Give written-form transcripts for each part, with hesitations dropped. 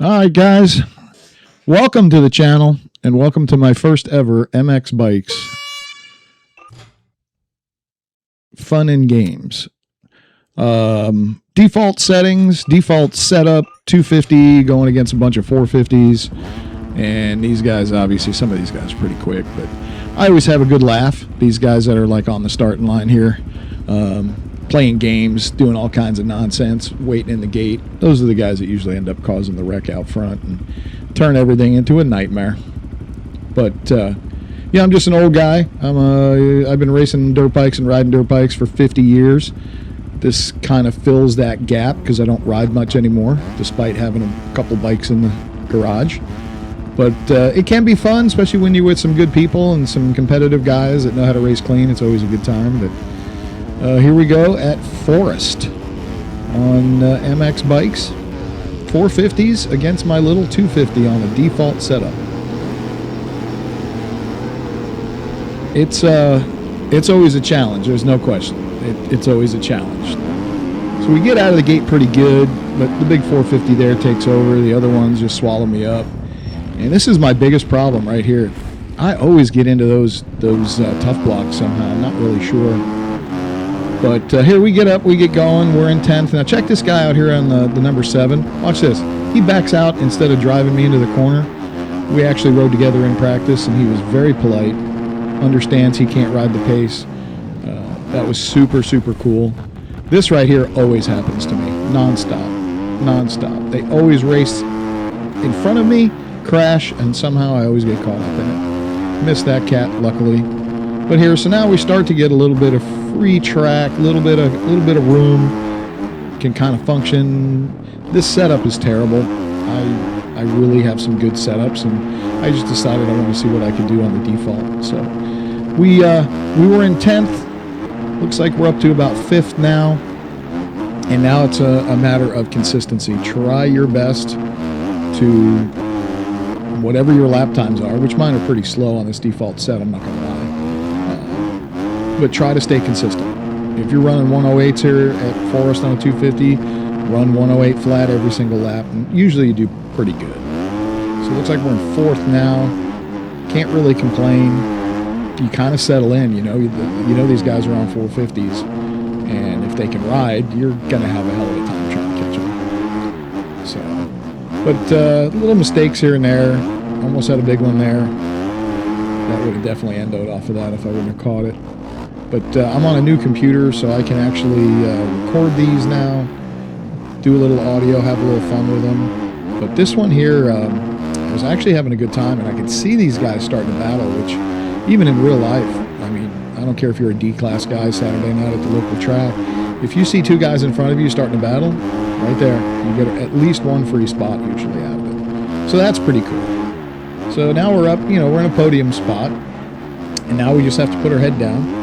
All right, guys, welcome to the channel and welcome to my first ever MX Bikes Fun and Games. Default settings, default setup, 250 going against a bunch of 450s. And these guys, obviously, some of these guys are pretty quick, but I always have a good laugh. These guys that are like on the starting line here, playing games, doing all kinds of nonsense, waiting in the gate. Those are the guys that usually end up causing the wreck out front and turn everything into a nightmare. But yeah, I'm just an old guy. I've been racing dirt bikes and riding dirt bikes for 50 years. This kind of fills that gap because I don't ride much anymore, despite having a couple bikes in the garage. But it can be fun, especially when you're with some good people and some competitive guys that know how to race clean. It's always a good time. But here we go at Forest on MX bikes. 450s against my little 250 on a default setup. It's always a challenge. There's no question. It's always a challenge. So we get out of the gate pretty good, but the big 450 there takes over. The other ones just swallow me up. And this is my biggest problem right here. I always get into those tough blocks somehow. I'm not really sure. But here we get up, we get going, we're in 10th. Now check this guy out here on the number 7. Watch this. He backs out instead of driving me into the corner. We actually rode together in practice, and he was very polite, understands he can't ride the pace. That was super, super cool. This right here always happens to me, nonstop. They always race in front of me, crash, and somehow I always get caught up in it. Missed that cat, luckily. But here, so now we start to get a little bit of free track, a little bit of room, can kind of function. This setup is terrible. I really have some good setups, and I just decided I want to see what I could do on the default. So we were in 10th. Looks like we're up to about 5th now. And now it's a matter of consistency. Try your best to, whatever your lap times are, which mine are pretty slow on this default set, I'm not going to lie. But try to stay consistent. If you're running 108s here at Forest on a 250, run 108 flat every single lap, and usually you do pretty good. So it looks like we're in 4th now. Can't really complain. You kind of settle in, you know these guys are on 450s, and if they can ride, you're gonna have a hell of a time trying to catch them. So, but little mistakes here and there. Almost had a big one there. That would have definitely ended off of that if I wouldn't have caught it. But I'm on a new computer, so I can actually record these now, do a little audio, have a little fun with them. But this one here, I was actually having a good time, and I could see these guys starting to battle, which even in real life, I mean, I don't care if you're a D-class guy Saturday night at the local track. If you see 2 guys in front of you starting to battle, right there, you get at least 1 free spot usually out of it. So that's pretty cool. So now we're up, we're in a podium spot, and now we just have to put our head down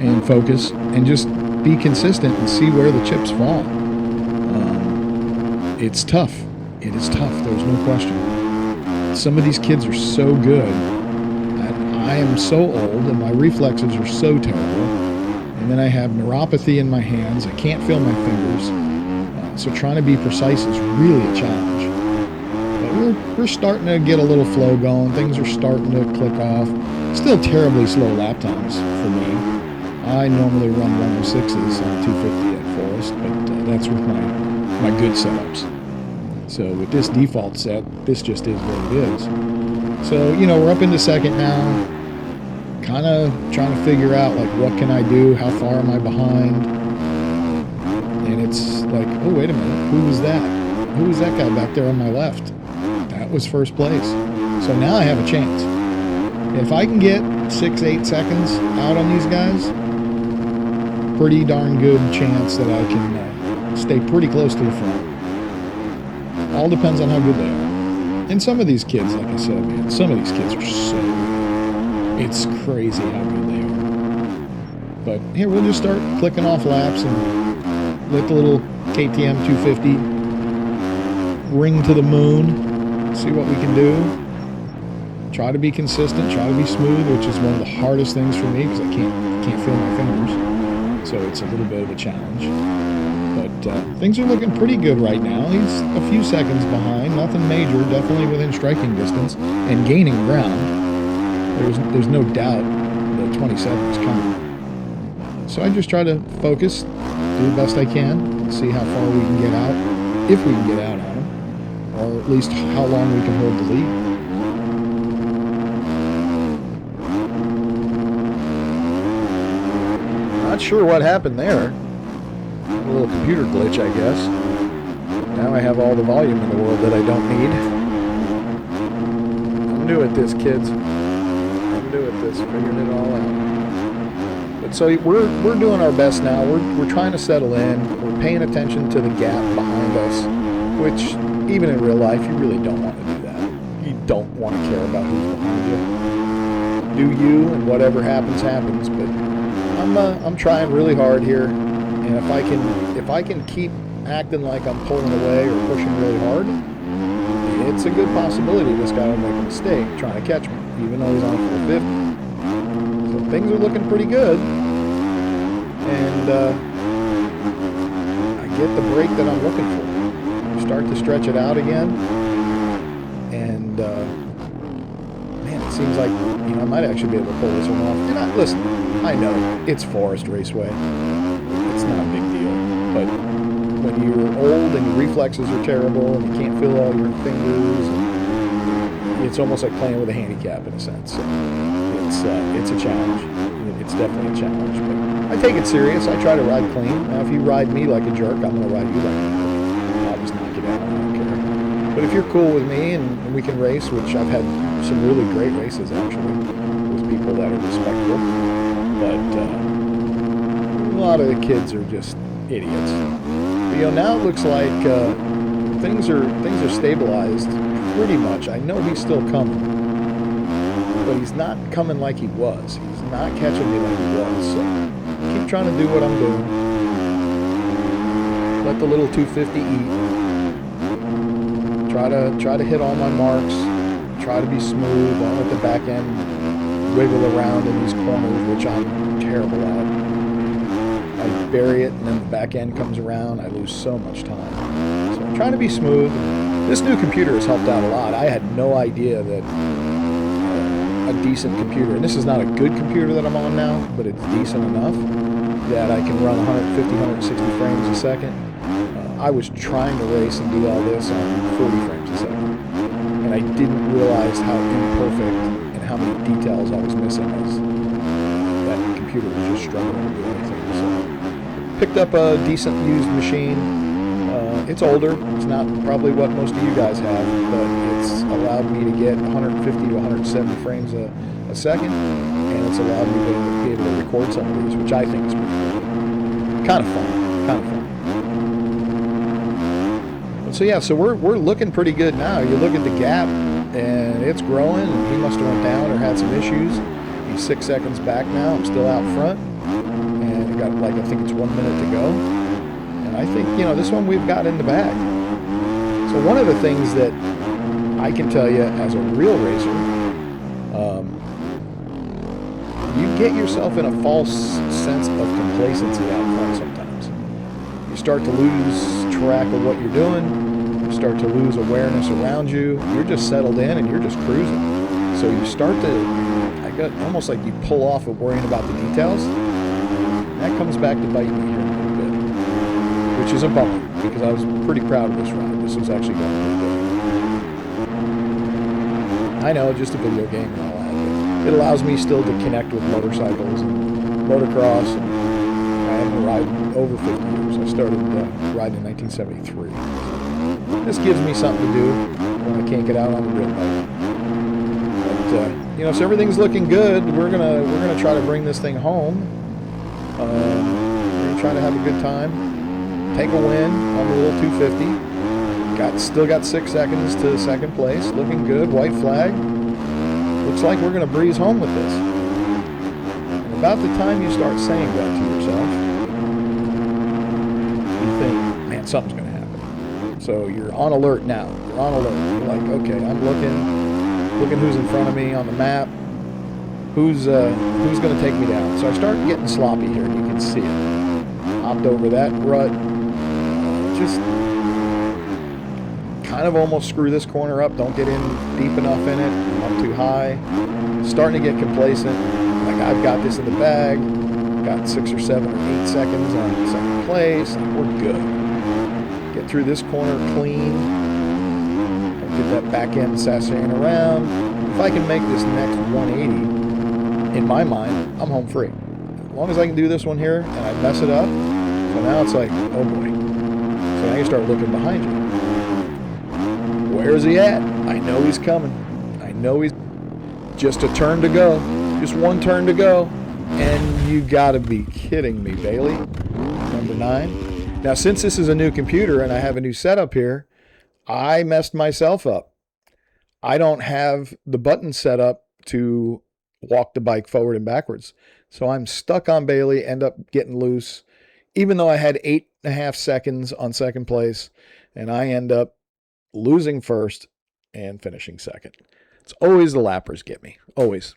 and focus and just be consistent and see where the chips fall. It's tough. It is tough. There's no question. Some of these kids are so good. I am so old, and my reflexes are so terrible. And then I have neuropathy in my hands. I can't feel my fingers. So trying to be precise is really a challenge. But we're starting to get a little flow going. Things are starting to click off. Still terribly slow lap times for me. I normally run 106s on 250 at Forest, but that's with my good setups. So with this default set, this just is what it is. So, we're up into 2nd now. Kind of trying to figure out, like, what can I do? How far am I behind? And it's like, oh, wait a minute. Who was that? Who was that guy back there on my left? That was first place. So now I have a chance. If I can get 6-8 seconds out on these guys, pretty darn good chance that I can stay pretty close to the front. All depends on how good they are. And some of these kids, like I said, man, some of these kids are so good. It's crazy how good they are. But here, we'll just start clicking off laps and let the little KTM 250 ring to the moon, see what we can do. Try to be consistent, try to be smooth, which is one of the hardest things for me because I can't feel my fingers. So it's a little bit of a challenge. But things are looking pretty good right now. He's a few seconds behind, nothing major, definitely within striking distance and gaining ground. There's no doubt the 27 is coming. So I just try to focus, do the best I can, and see how far we can get out, if we can get out on him, or at least how long we can hold the lead. Not sure what happened there. A little computer glitch, I guess. Now I have all the volume in the world that I don't need. I'm new at this, kids. I'm new at this, figuring it all out. But so we're doing our best now. We're trying to settle in. We're paying attention to the gap behind us, which even in real life, you really don't want to do that. You don't want to care about who's behind you. Do you, and whatever happens, happens. But I'm trying really hard here. And if I can keep acting like I'm pulling away or pushing really hard, it's a good possibility this guy will make a mistake trying to catch me, even though he's on 450. So things are looking pretty good, and I get the break that I'm looking for. Start to stretch it out again, and man, it seems like I might actually be able to pull this one off. Listen, I know it's Forest Raceway. It's not a big deal, but when you're old and your reflexes are terrible and you can't feel all your fingers, it's almost like playing with a handicap in a sense. So it's a challenge. It's definitely a challenge, but I take it serious. I try to ride clean. Now, if you ride me like a jerk, I'm going to ride you like a jerk. I'll just knock you down. I don't care. But if you're cool with me and we can race, which I've had some really great races actually with people that are respectable, but a lot of the kids are just idiots. But, now it looks like things are stabilized pretty much. I know he's still coming, but he's not coming like he was. He's not catching me like he was. So keep trying to do what I'm doing. Let the little 250 eat. Try to hit all my marks. Try to be smooth. Don't let the back end wiggle around in these corners, which I'm terrible at. I bury it, and then the back end comes around. I lose so much time. So I'm trying to be smooth. This new computer has helped out a lot. I had no idea that a decent computer, and this is not a good computer that I'm on now, but it's decent enough that I can run 150, 160 frames a second. I was trying to race and do all this on 40 frames a second, and I didn't realize how imperfect and how many details I was missing as that computer was just struggling to do anything. So picked up a decent used machine. It's older. It's not probably what most of you guys have, but it's allowed me to get 150 to 170 frames a second, and it's allowed me to be able to record some of these, which I think is pretty cool. Kind of fun. But so yeah, so we're looking pretty good now. You look at the gap, and it's growing. He must have went down or had some issues. He's 6 seconds back now. I'm still out front, and I got I think it's 1 minute to go. I think, this one we've got in the bag. So one of the things that I can tell you as a real racer, you get yourself in a false sense of complacency out front sometimes. You start to lose track of what you're doing. You start to lose awareness around you. You're just settled in and you're just cruising. So you start to, almost like you pull off of worrying about the details. That comes back to bite me here. Which is a bummer, because I was pretty proud of this ride. This was actually going pretty good. I know, just a video game and all that, but it allows me still to connect with motorcycles and motocross, and I haven't ridden over 50 years. I started riding in 1973. This gives me something to do when I can't get out on the real bike. But, so everything's looking good. We're gonna try to bring this thing home. We're gonna try to have a good time. Take a win on the little 250. Still got 6 seconds to second place. Looking good. White flag. Looks like we're going to breeze home with this. And about the time you start saying that to yourself, you think, man, something's going to happen. So you're on alert now. You're on alert. You're like, okay, I'm looking who's in front of me on the map. Who's going to take me down? So I start getting sloppy here, and you can see it. Hopped over that rut. just kind of almost screw this corner up. Don't get in deep enough in it. I'm up too high. Starting to get complacent. Like, I've got this in the bag. Got 6 or 7 or 8 seconds on second place. We're good. Get through this corner clean. Get that back end sashaying around. If I can make this next 180, in my mind, I'm home free. As long as I can do this one here and I mess it up, so now it's like, oh boy. So now you start looking behind you. Where is he at? I know he's coming. I know he's just a turn to go. Just one turn to go. And you gotta be kidding me, Bailey. Number 9. Now, since this is a new computer and I have a new setup here, I messed myself up. I don't have the button set up to walk the bike forward and backwards. So I'm stuck on Bailey, end up getting loose, even though I had 8.5 seconds on second place, and I end up losing first and finishing second. It's always the lappers get me, always.